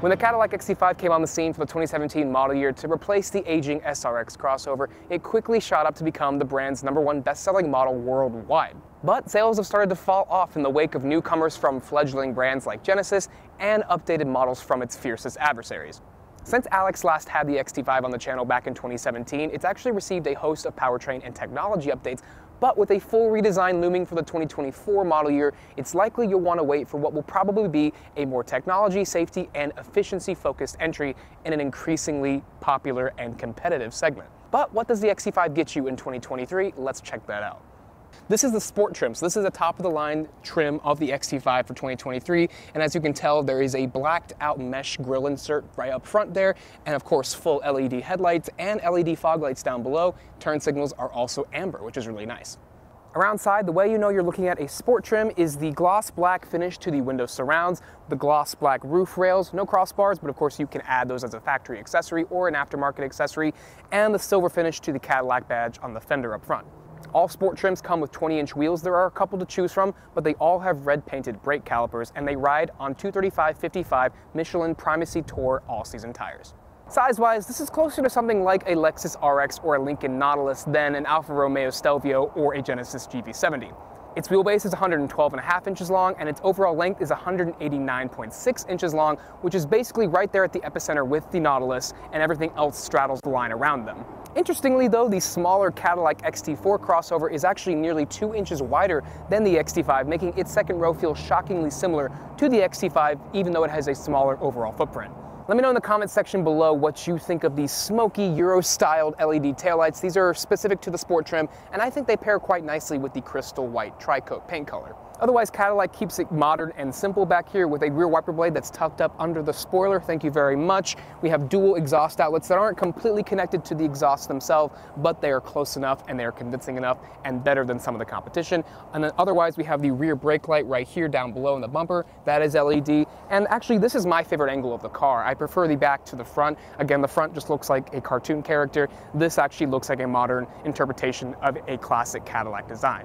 When the Cadillac XT5 came on the scene for the 2017 model year to replace the aging SRX crossover, it quickly shot up to become the brand's #1 best-selling model worldwide. But sales have started to fall off in the wake of newcomers from fledgling brands like Genesis and updated models from its fiercest adversaries. Since Alex last had the XT5 on the channel back in 2017, it's actually received a host of powertrain and technology updates, but with a full redesign looming for the 2024 model year, it's likely you'll want to wait for what will probably be a more technology, safety, and efficiency-focused entry in an increasingly popular and competitive segment. But what does the XT5 get you in 2023? Let's check that out. This is the sport trim, so this is the top-of-the-line trim of the XT5 for 2023, and as you can tell, there is a blacked-out mesh grille insert right up front there, and of course full LED headlights and LED fog lights down below. Turn signals are also amber, which is really nice. Around side, the way you know you're looking at a sport trim is the gloss black finish to the window surrounds, the gloss black roof rails, no crossbars, but of course you can add those as a factory accessory or an aftermarket accessory, and the silver finish to the Cadillac badge on the fender up front. All sport trims come with 20-inch wheels. There are a couple to choose from, but they all have red painted brake calipers, and they ride on 235/55 Michelin Primacy Tour all-season tires. Size-wise, this is closer to something like a Lexus RX or a Lincoln Nautilus than an Alfa Romeo Stelvio or a Genesis GV70. Its wheelbase is 112.5 inches long, and its overall length is 189.6 inches long, which is basically right there at the epicenter with the Nautilus, and everything else straddles the line around them. Interestingly though, the smaller Cadillac XT4 crossover is actually nearly 2 inches wider than the XT5, making its second row feel shockingly similar to the XT5, even though it has a smaller overall footprint. Let me know in the comments section below what you think of these smoky Euro-styled LED taillights. These are specific to the sport trim, and I think they pair quite nicely with the crystal white tri-coat paint color. Otherwise, Cadillac keeps it modern and simple back here with a rear wiper blade that's tucked up under the spoiler. Thank you very much. We have dual exhaust outlets that aren't completely connected to the exhaust themselves, but they are close enough and they are convincing enough and better than some of the competition. And then otherwise, we have the rear brake light right here down below in the bumper. That is LED. And actually, this is my favorite angle of the car. I prefer the back to the front. Again, the front just looks like a cartoon character. This actually looks like a modern interpretation of a classic Cadillac design.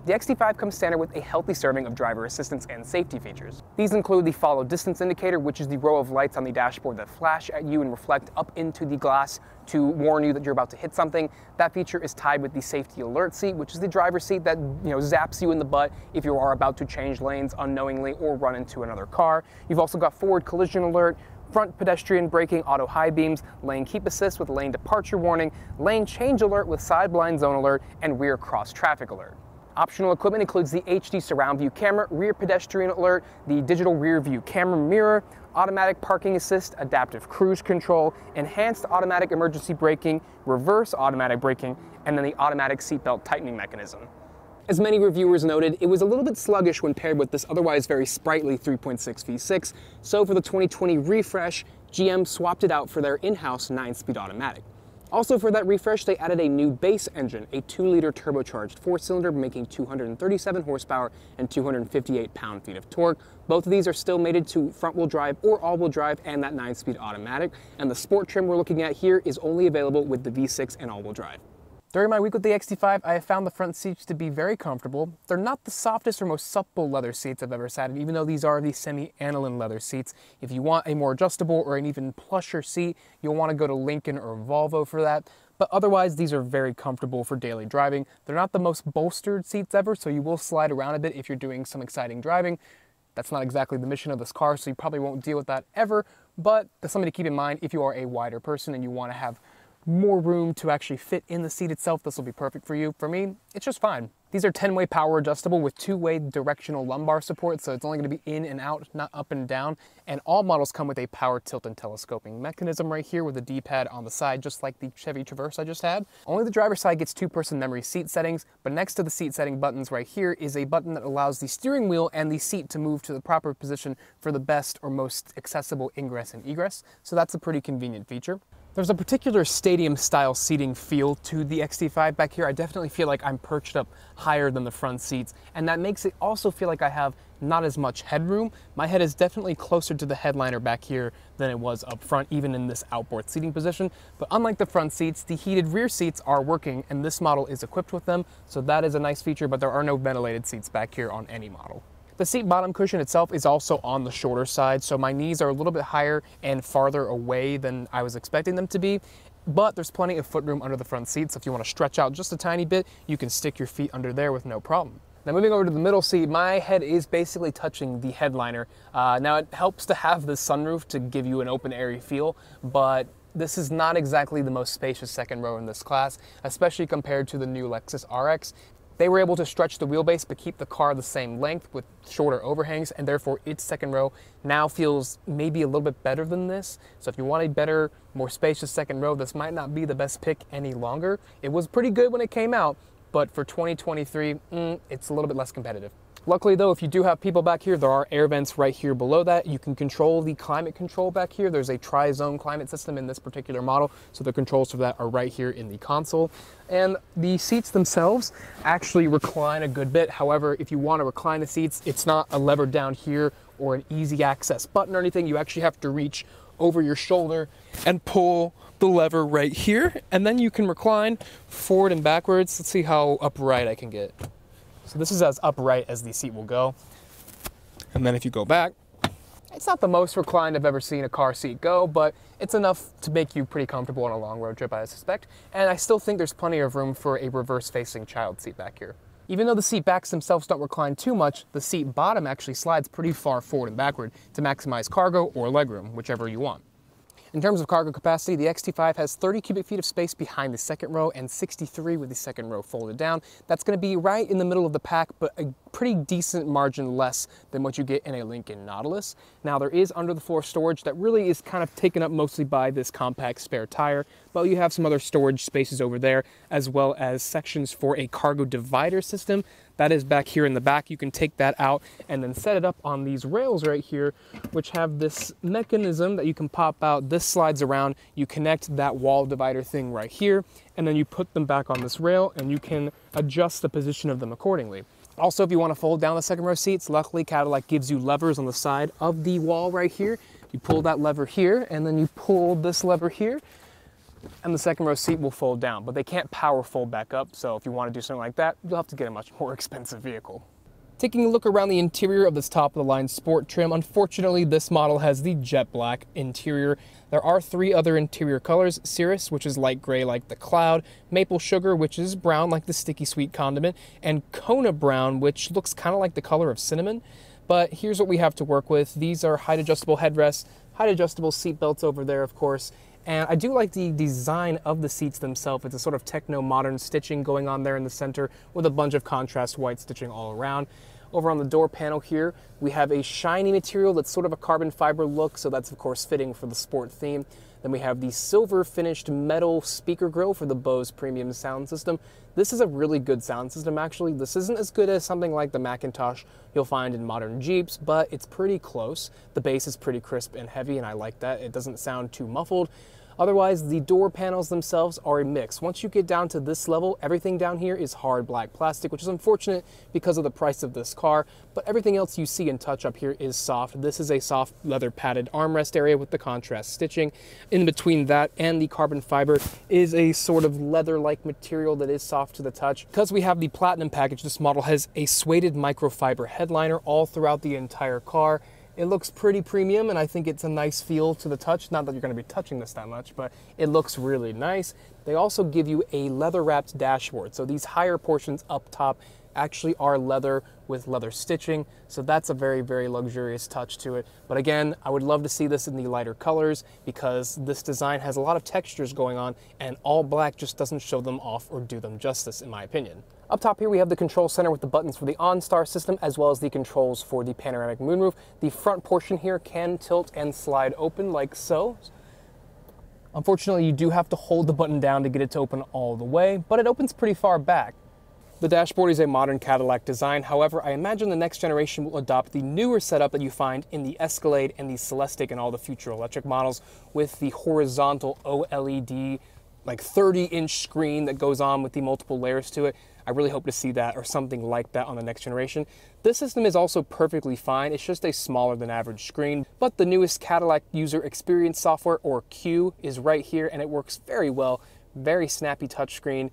The XT5 comes standard with a healthy serving of driver assistance and safety features. These include the follow distance indicator, which is the row of lights on the dashboard that flash at you and reflect up into the glass to warn you that you're about to hit something. That feature is tied with the safety alert seat, which is the driver's seat that zaps you in the butt if you are about to change lanes unknowingly or run into another car. You've also got forward collision alert, front pedestrian braking, auto high beams, lane keep assist with lane departure warning, lane change alert with side blind zone alert, and rear cross traffic alert. Optional equipment includes the HD surround view camera, rear pedestrian alert, the digital rear view camera mirror, automatic parking assist, adaptive cruise control, enhanced automatic emergency braking, reverse automatic braking, and then the automatic seatbelt tightening mechanism. As many reviewers noted, it was a little bit sluggish when paired with this otherwise very sprightly 3.6 V6, so for the 2020 refresh, GM swapped it out for their in-house 9-speed automatic. Also for that refresh, they added a new base engine, a 2-liter turbocharged 4-cylinder making 237 horsepower and 258 pound-feet of torque. Both of these are still mated to front-wheel drive or all-wheel drive and that 9-speed automatic, and the sport trim we're looking at here is only available with the V6 and all-wheel drive. During my week with the XT5, I have found the front seats to be very comfortable. They're not the softest or most supple leather seats I've ever sat in, even though these are the semi-aniline leather seats. If you want a more adjustable or an even plusher seat, you'll want to go to Lincoln or Volvo for that. But otherwise, these are very comfortable for daily driving. They're not the most bolstered seats ever, so you will slide around a bit if you're doing some exciting driving. That's not exactly the mission of this car, so you probably won't deal with that ever, but that's something to keep in mind if you are a wider person and you want to have more room to actually fit in the seat itself. This will be perfect for you. For me, it's just fine. These are 10-way power adjustable with 2-way directional lumbar support, so it's only going to be in and out, not up and down. And all models come with a power tilt and telescoping mechanism right here with a D-pad on the side, just like the Chevy Traverse I just had. Only the driver's side gets 2-person memory seat settings, but next to the seat setting buttons right here is a button that allows the steering wheel and the seat to move to the proper position for the best or most accessible ingress and egress. So that's a pretty convenient feature. There's a particular stadium-style seating feel to the XT5 back here. I definitely feel like I'm perched up higher than the front seats, and that makes it also feel like I have not as much headroom. My head is definitely closer to the headliner back here than it was up front, even in this outboard seating position. But unlike the front seats, the heated rear seats are working, and this model is equipped with them, so that is a nice feature, but there are no ventilated seats back here on any model. The seat bottom cushion itself is also on the shorter side, so my knees are a little bit higher and farther away than I was expecting them to be, but there's plenty of footroom under the front seat, so if you want to stretch out just a tiny bit, you can stick your feet under there with no problem. Now moving over to the middle seat, my head is basically touching the headliner. Now it helps to have the sunroof to give you an open airy feel, but this is not exactly the most spacious second row in this class, especially compared to the new Lexus RX. They were able to stretch the wheelbase but keep the car the same length with shorter overhangs, and therefore its second row now feels maybe a little bit better than this. So if you want a better, more spacious second row, this might not be the best pick any longer. It was pretty good when it came out, but for 2023, it's a little bit less competitive. Luckily though, if you do have people back here, there are air vents right here below that. You can control the climate control back here. There's a tri-zone climate system in this particular model, so the controls for that are right here in the console. And the seats themselves actually recline a good bit. However, if you want to recline the seats, it's not a lever down here or an easy access button or anything. You actually have to reach over your shoulder and pull the lever right here, and then you can recline forward and backwards. Let's see how upright I can get. So this is as upright as the seat will go. And then if you go back, it's not the most reclined I've ever seen a car seat go, but it's enough to make you pretty comfortable on a long road trip, I suspect. And I still think there's plenty of room for a reverse-facing child seat back here. Even though the seat backs themselves don't recline too much, the seat bottom actually slides pretty far forward and backward to maximize cargo or legroom, whichever you want. In terms of cargo capacity, the XT5 has 30 cubic feet of space behind the second row and 63 with the second row folded down. That's going to be right in the middle of the pack, but a pretty decent margin less than what you get in a Lincoln Nautilus. Now there is under the floor storage that really is kind of taken up mostly by this compact spare tire, but you have some other storage spaces over there, as well as sections for a cargo divider system. That is back here in the back. You can take that out and then set it up on these rails right here, which have this mechanism that you can pop out. This slides around. You connect that wall divider thing right here, and then you put them back on this rail, and you can adjust the position of them accordingly. Also, if you want to fold down the second row seats, luckily Cadillac gives you levers on the side of the wall right here. You pull that lever here, and then you pull this lever here, and the second row seat will fold down, but they can't power fold back up, so if you want to do something like that, you'll have to get a much more expensive vehicle. Taking a look around the interior of this top-of-the-line sport trim, unfortunately this model has the jet black interior. There are 3 other interior colors: Cirrus, which is light gray like the cloud, Maple Sugar, which is brown like the sticky sweet condiment, and Kona Brown, which looks kind of like the color of cinnamon. But here's what we have to work with. These are height adjustable headrests, height adjustable seat belts over there, of course. And I do like the design of the seats themselves. It's a sort of techno-modern stitching going on there in the center with a bunch of contrast white stitching all around. Over on the door panel here, we have a shiny material that's sort of a carbon fiber look, so that's of course fitting for the sport theme. Then we have the silver finished metal speaker grille for the Bose premium sound system. This is a really good sound system actually. This isn't as good as something like the Macintosh you'll find in modern Jeeps, but it's pretty close. The bass is pretty crisp and heavy, and I like that. It doesn't sound too muffled. Otherwise, the door panels themselves are a mix. Once you get down to this level, everything down here is hard black plastic, which is unfortunate because of the price of this car, but everything else you see and touch up here is soft. This is a soft leather padded armrest area with the contrast stitching. In between that and the carbon fiber is a sort of leather-like material that is soft to the touch. Because we have the Platinum package, this model has a suede microfiber headliner all throughout the entire car. It looks pretty premium, and I think it's a nice feel to the touch. Not that you're going to be touching this that much, but it looks really nice. They also give you a leather-wrapped dashboard, so these higher portions up top actually are leather with leather stitching, so that's a very, very luxurious touch to it. But again, I would love to see this in the lighter colors because this design has a lot of textures going on, and all black just doesn't show them off or do them justice, in my opinion. Up top here we have the control center with the buttons for the OnStar system as well as the controls for the panoramic moonroof. The front portion here can tilt and slide open like so. Unfortunately, you do have to hold the button down to get it to open all the way, but it opens pretty far back. The dashboard is a modern Cadillac design. However, I imagine the next generation will adopt the newer setup that you find in the Escalade and the Celestiq and all the future electric models with the horizontal OLED, like 30-inch screen that goes on with the multiple layers to it. I really hope to see that or something like that on the next generation. This system is also perfectly fine. It's just a smaller than average screen, but the newest Cadillac User Experience Software, or Q, is right here, and it works very well. Very snappy touchscreen.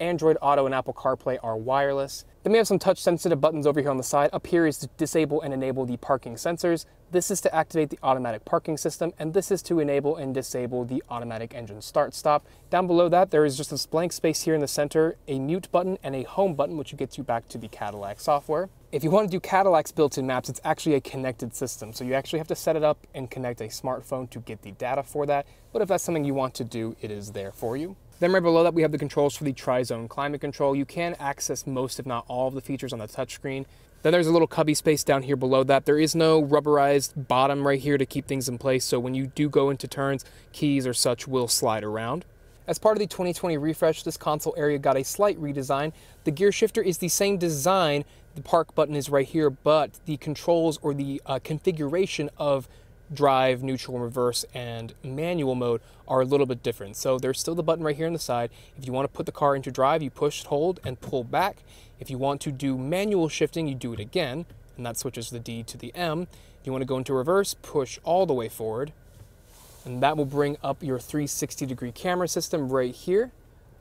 Android Auto and Apple CarPlay are wireless. Then we have some touch-sensitive buttons over here on the side. Up here is to disable and enable the parking sensors. This is to activate the automatic parking system, and this is to enable and disable the automatic engine start-stop. Down below that, there is just this blank space here in the center, a mute button and a home button, which gets you back to the Cadillac software. If you want to do Cadillac's built-in maps, it's actually a connected system, so you actually have to set it up and connect a smartphone to get the data for that. But if that's something you want to do, it is there for you. Then right below that, we have the controls for the tri-zone climate control. You can access most, if not all, of the features on the touchscreen. Then there's a little cubby space down here below that. There is no rubberized bottom right here to keep things in place, so when you do go into turns, keys or such will slide around. As part of the 2020 refresh, this console area got a slight redesign. The gear shifter is the same design. The park button is right here, but the controls or the configuration of drive, neutral, reverse, and manual mode are a little bit different. So there's still the button right here on the side. If you want to put the car into drive, you push, hold, and pull back. If you want to do manual shifting, you do it again, and that switches the D to the M. If you want to go into reverse, push all the way forward, and that will bring up your 360-degree camera system right here.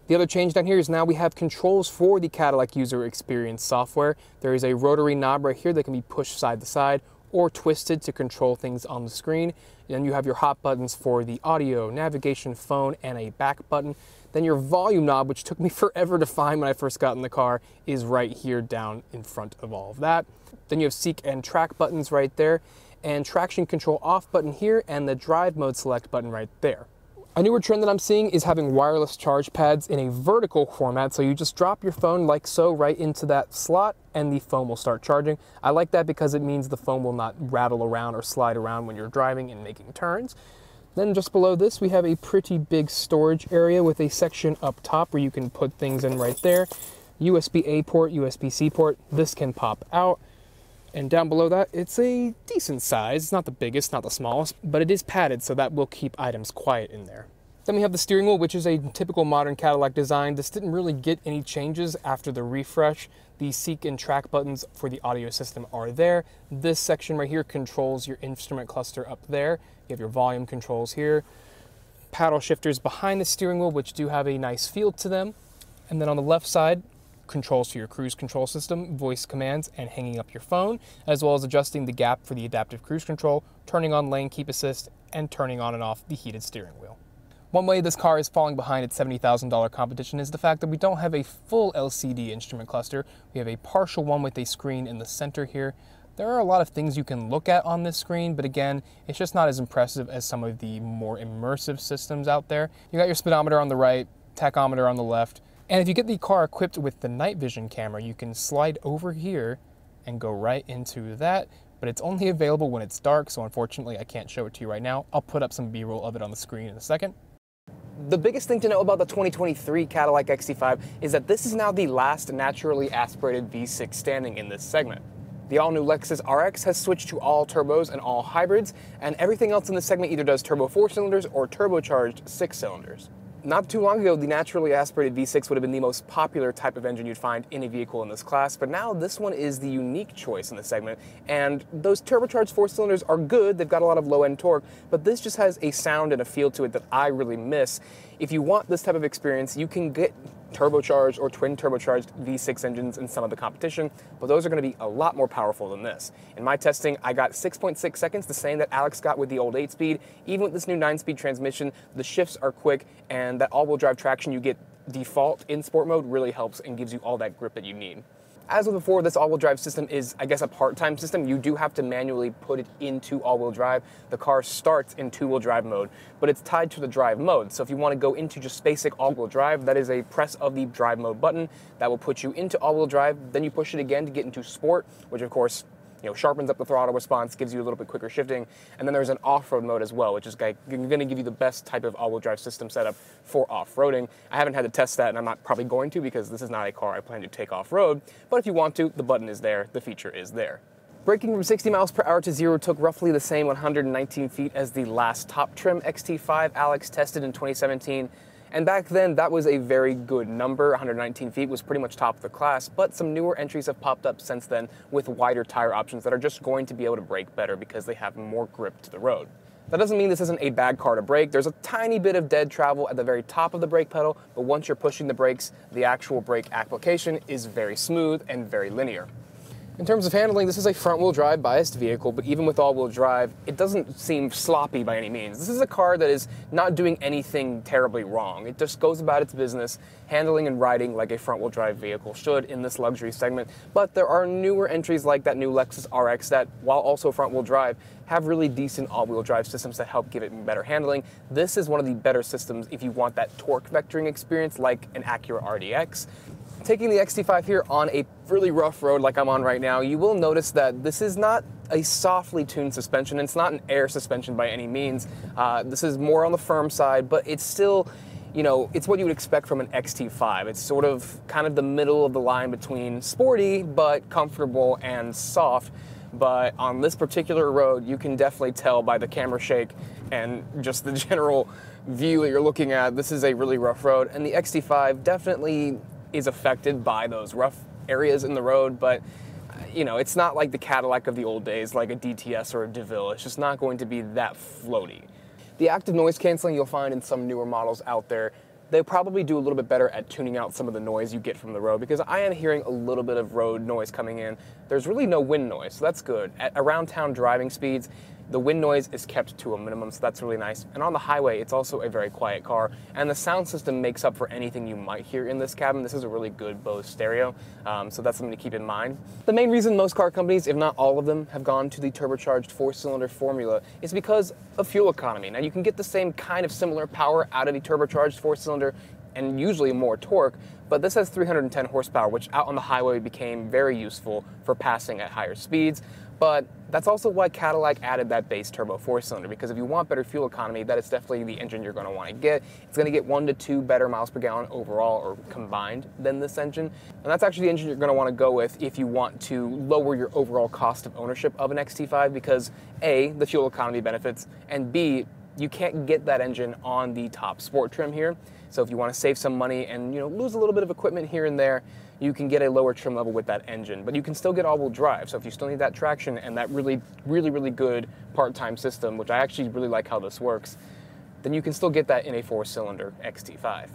The other change down here is now we have controls for the Cadillac user experience software. There is a rotary knob right here that can be pushed side to side or twisted to control things on the screen. Then you have your hot buttons for the audio, navigation, phone, and a back button. Then your volume knob, which took me forever to find when I first got in the car, is right here down in front of all of that. Then you have seek and track buttons right there, and traction control off button here, and the drive mode select button right there. A newer trend that I'm seeing is having wireless charge pads in a vertical format, so you just drop your phone like so right into that slot and the phone will start charging. I like that because it means the phone will not rattle around or slide around when you're driving and making turns. Then just below this, we have a pretty big storage area with a section up top where you can put things in right there. USB-A port, USB-C port, this can pop out. And down below that, it's a decent size. It's not the biggest, not the smallest, but it is padded, so that will keep items quiet in there. Then we have the steering wheel, which is a typical modern Cadillac design. This didn't really get any changes after the refresh. The seek and track buttons for the audio system are there. This section right here controls your instrument cluster up there. You have your volume controls here. Paddle shifters behind the steering wheel, which do have a nice feel to them. And then on the left side, controls for your cruise control system, voice commands, and hanging up your phone, as well as adjusting the gap for the adaptive cruise control, turning on lane keep assist, and turning on and off the heated steering wheel. One way this car is falling behind its $70,000 competition is the fact that we don't have a full LCD instrument cluster. We have a partial one with a screen in the center here. There are a lot of things you can look at on this screen, but again, it's just not as impressive as some of the more immersive systems out there. You got your speedometer on the right, tachometer on the left, and if you get the car equipped with the night vision camera, you can slide over here and go right into that, but it's only available when it's dark, so unfortunately I can't show it to you right now. I'll put up some B-roll of it on the screen in a second. The biggest thing to know about the 2023 Cadillac XT5 is that this is now the last naturally aspirated V6 standing in this segment. The all-new Lexus RX has switched to all turbos and all hybrids, and everything else in this segment either does turbo 4 cylinders or turbocharged 6 cylinders. Not too long ago, the naturally aspirated V6 would have been the most popular type of engine you'd find in a vehicle in this class, but now this one is the unique choice in the segment, and those turbocharged 4 cylinders are good. They've got a lot of low-end torque, but this just has a sound and a feel to it that I really miss. If you want this type of experience, you can get turbocharged or twin turbocharged V6 engines in some of the competition, but those are going to be a lot more powerful than this. In my testing, I got 6.6 seconds, the same that Alex got with the old 8-speed. Even with this new 9-speed transmission, the shifts are quick, and that all-wheel drive traction you get default in sport mode really helps and gives you all that grip that you need. As with before, this all-wheel drive system is, I guess, a part-time system. You do have to manually put it into all-wheel drive. The car starts in two-wheel drive mode, but it's tied to the drive mode. So if you want to go into just basic all-wheel drive, that is a press of the drive mode button. That will put you into all-wheel drive. Then you push it again to get into sport, which of course, sharpens up the throttle response, gives you a little bit quicker shifting. And then there's an off-road mode as well, which is going to give you the best type of all-wheel drive system setup for off-roading. I haven't had to test that, and I'm not probably going to because this is not a car I plan to take off-road. But if you want to, the button is there, the feature is there. Braking from 60 miles per hour to 0 took roughly the same 119 feet as the last top trim XT5 Alex tested in 2017. And back then, that was a very good number. 119 feet was pretty much top of the class, but some newer entries have popped up since then with wider tire options that are just going to be able to brake better because they have more grip to the road. That doesn't mean this isn't a bad car to brake. There's a tiny bit of dead travel at the very top of the brake pedal, but once you're pushing the brakes, the actual brake application is very smooth and very linear. In terms of handling, this is a front-wheel drive biased vehicle, but even with all-wheel drive, it doesn't seem sloppy by any means. This is a car that is not doing anything terribly wrong. It just goes about its business, handling and riding like a front-wheel drive vehicle should in this luxury segment. But there are newer entries like that new Lexus RX that, while also front-wheel drive, have really decent all-wheel drive systems that help give it better handling. This is one of the better systems if you want that torque vectoring experience like an Acura RDX. Taking the XT5 here on a really rough road like I'm on right now, you will notice that this is not a softly tuned suspension. It's not an air suspension by any means. This is more on the firm side, but it's still, you know, it's what you would expect from an XT5. It's sort of kind of the middle of the line between sporty but comfortable and soft. But on this particular road, you can definitely tell by the camera shake and just the general view that you're looking at, this is a really rough road. And the XT5 definitely is affected by those rough areas in the road, but you know, it's not like the Cadillac of the old days, like a DTS or a DeVille. It's just not going to be that floaty. The active noise canceling you'll find in some newer models out there, they probably do a little bit better at tuning out some of the noise you get from the road, because I am hearing a little bit of road noise coming in. There's really no wind noise, so that's good. At around town driving speeds, the wind noise is kept to a minimum, so that's really nice. And on the highway, it's also a very quiet car, and the sound system makes up for anything you might hear in this cabin. This is a really good Bose stereo, so that's something to keep in mind. The main reason most car companies, if not all of them, have gone to the turbocharged 4-cylinder formula is because of fuel economy. Now, you can get the same kind of similar power out of a turbocharged 4-cylinder and usually more torque, but this has 310 horsepower, which out on the highway became very useful for passing at higher speeds. But that's also why Cadillac added that base turbo 4-cylinder, because if you want better fuel economy, that is definitely the engine you're going to want to get. It's going to get 1 to 2 better miles per gallon overall or combined than this engine. And that's actually the engine you're going to want to go with if you want to lower your overall cost of ownership of an XT5, because A, the fuel economy benefits, and B, you can't get that engine on the top sport trim here. So if you want to save some money and, you know, lose a little bit of equipment here and there, you can get a lower trim level with that engine, but you can still get all-wheel drive. So if you still need that traction and that really good part-time system, which I actually really like how this works, then you can still get that in a 4-cylinder XT5.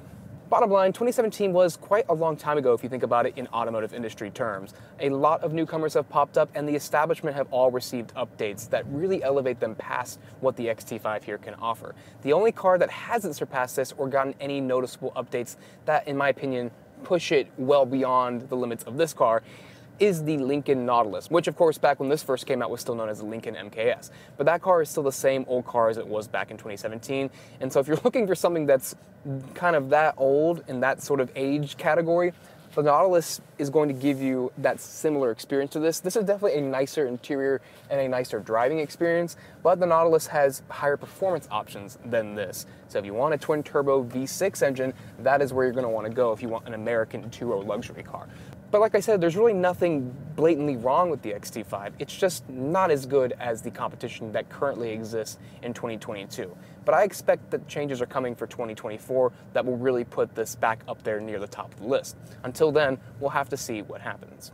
Bottom line, 2017 was quite a long time ago if you think about it in automotive industry terms. A lot of newcomers have popped up, and the establishment have all received updates that really elevate them past what the XT5 here can offer. The only car that hasn't surpassed this or gotten any noticeable updates that, in my opinion, push it well beyond the limits of this car is the Lincoln Nautilus, which of course back when this first came out was still known as the Lincoln MKS. But that car is still the same old car as it was back in 2017. And so if you're looking for something that's kind of that old in that sort of age category, the Nautilus is going to give you that similar experience to this. This is definitely a nicer interior and a nicer driving experience, but the Nautilus has higher performance options than this. So if you want a twin-turbo V6 engine, that is where you're going to want to go if you want an American two-row luxury car. But like I said, there's really nothing blatantly wrong with the XT5. It's just not as good as the competition that currently exists in 2022. But I expect that changes are coming for 2024 that will really put this back up there near the top of the list. Until then, we'll have to see what happens.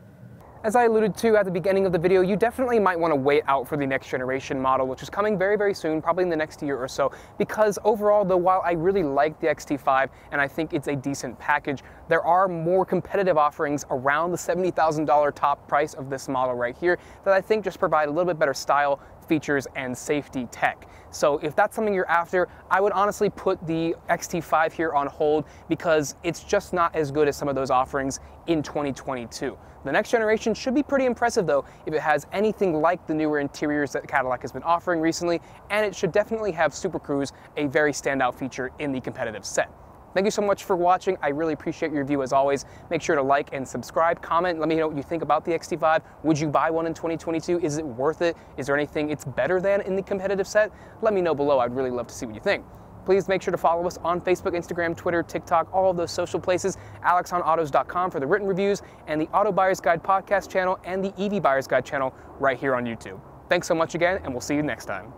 As I alluded to at the beginning of the video, you definitely might want to wait out for the next generation model, which is coming very, very soon, probably in the next year or so, because overall, though, while I really like the XT5 and I think it's a decent package, there are more competitive offerings around the $70,000 top price of this model right here that I think just provide a little bit better style, features, and safety tech. So if that's something you're after, I would honestly put the XT5 here on hold because it's just not as good as some of those offerings in 2022. The next generation should be pretty impressive though if it has anything like the newer interiors that Cadillac has been offering recently, and it should definitely have Super Cruise, a very standout feature in the competitive set. Thank you so much for watching. I really appreciate your review as always. Make sure to like and subscribe, comment, let me know what you think about the XT5. Would you buy one in 2022? Is it worth it? Is there anything it's better than in the competitive set? Let me know below. I'd really love to see what you think. Please make sure to follow us on Facebook, Instagram, Twitter, TikTok, all of those social places, alexonautos.com for the written reviews, and the Auto Buyer's Guide podcast channel and the EV Buyer's Guide channel right here on YouTube. Thanks so much again, and we'll see you next time.